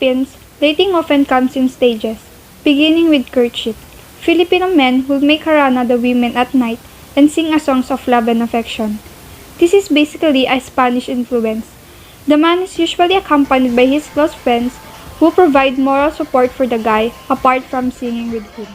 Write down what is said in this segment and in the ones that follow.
Philippines, dating often comes in stages, beginning with courtship. Filipino men will make harana the women at night and sing a songs of love and affection. This is basically a Spanish influence. The man is usually accompanied by his close friends who provide moral support for the guy apart from singing with him.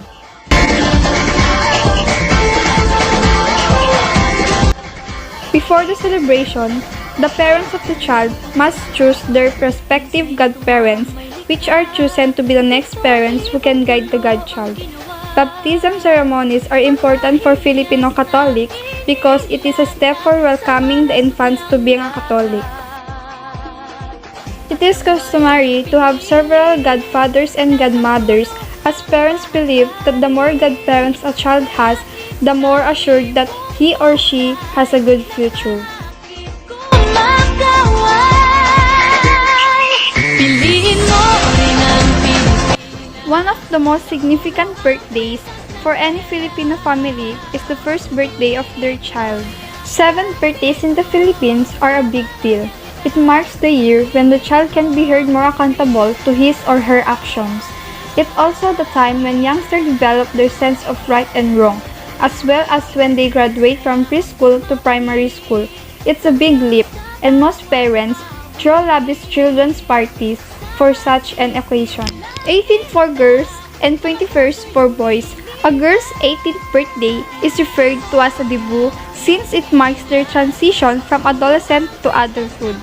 Before the celebration, the parents of the child must choose their prospective godparents, which are chosen to be the next parents who can guide the godchild. Baptism ceremonies are important for Filipino Catholics because it is a step for welcoming the infants to being a Catholic. It is customary to have several godfathers and godmothers, as parents believe that the more godparents a child has, the more assured that he or she has a good future. One of the most significant birthdays for any Filipino family is the first birthday of their child. 7 birthdays in the Philippines are a big deal. It marks the year when the child can be heard more accountable to his or her actions. It's also the time when youngsters develop their sense of right and wrong, as well as when they graduate from preschool to primary school. It's a big leap, and most parents throw lavish children's parties for such an occasion. 18 for girls and 21st for boys. A girl's 18th birthday is referred to as a debut since it marks their transition from adolescent to adulthood.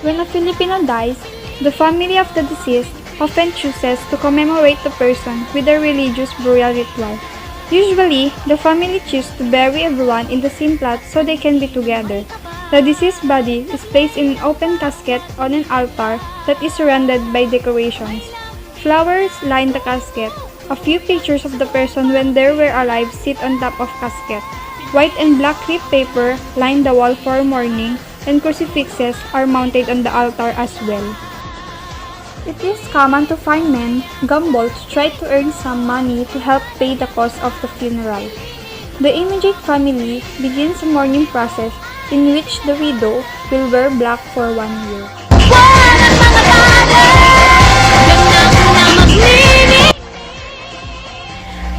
When a Filipino dies, the family of the deceased often chooses to commemorate the person with a religious burial ritual. Usually, the family chooses to bury everyone in the same plot so they can be together. The deceased body is placed in an open casket on an altar that is surrounded by decorations. Flowers line the casket. A few pictures of the person when they were alive sit on top of casket. White and black crepe paper line the wall for mourning, and crucifixes are mounted on the altar as well. It is common to find men gamble to try to earn some money to help pay the cost of the funeral. The immediate family begins a mourning process in which the widow will wear black for 1 year.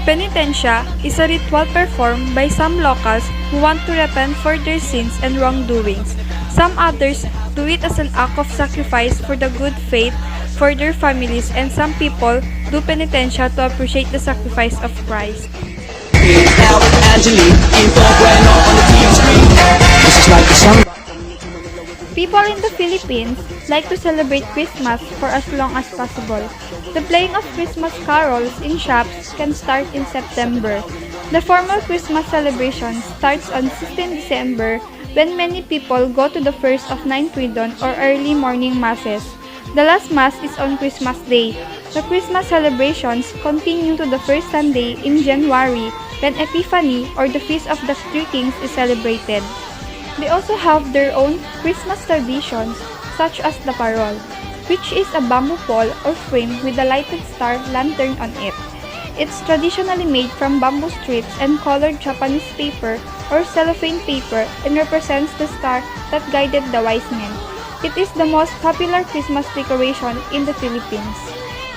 Penitencia is a ritual performed by some locals who want to repent for their sins and wrongdoings. Some others do it as an act of sacrifice for the good faith for their families, and some people do penitencia to appreciate the sacrifice of Christ. People in the Philippines like to celebrate Christmas for as long as possible. The playing of Christmas carols in shops can start in September. The formal Christmas celebration starts on 16 December when many people go to the first of 9 Tridon or early morning masses. The last mass is on Christmas Day. The Christmas celebrations continue to the first Sunday in January when Epiphany or the Feast of the Three Kings is celebrated. They also have their own Christmas traditions such as the parol, which is a bamboo pole or frame with a lighted star lantern on it. It's traditionally made from bamboo strips and colored Japanese paper or cellophane paper and represents the star that guided the wise men. It is the most popular Christmas decoration in the Philippines.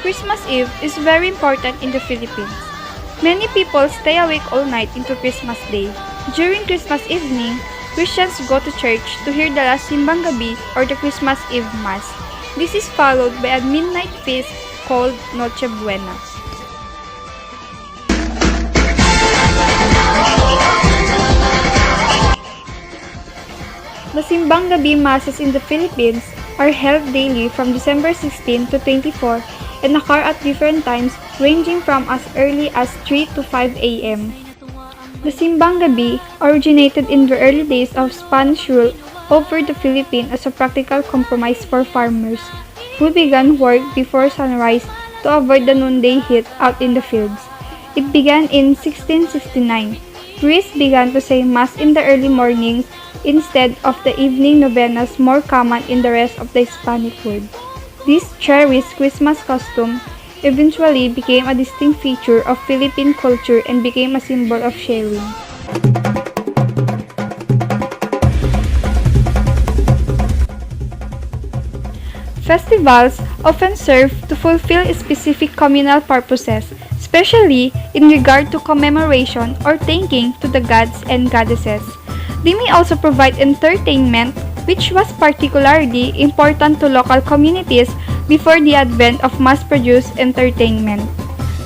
Christmas Eve is very important in the Philippines. Many people stay awake all night into Christmas Day. During Christmas evening, Christians go to church to hear the last Simbang Gabi or the Christmas Eve Mass. This is followed by a midnight feast called Noche Buena. The Simbang Gabi Masses in the Philippines are held daily from December 16 to 24 and occur at different times ranging from as early as 3 to 5 a.m. The Simbang Gabi originated in the early days of Spanish rule over the Philippines as a practical compromise for farmers who began work before sunrise to avoid the noonday heat out in the fields. It began in 1669. Priests began to say Mass in the early mornings instead of the evening novenas more common in the rest of the Hispanic world. This cherished Christmas custom eventually became a distinct feature of Philippine culture and became a symbol of sharing. Festivals often serve to fulfill specific communal purposes, especially in regard to commemoration or thanking to the gods and goddesses. They may also provide entertainment, which was particularly important to local communities before the advent of mass-produced entertainment.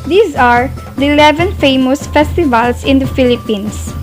These are the 11 famous festivals in the Philippines.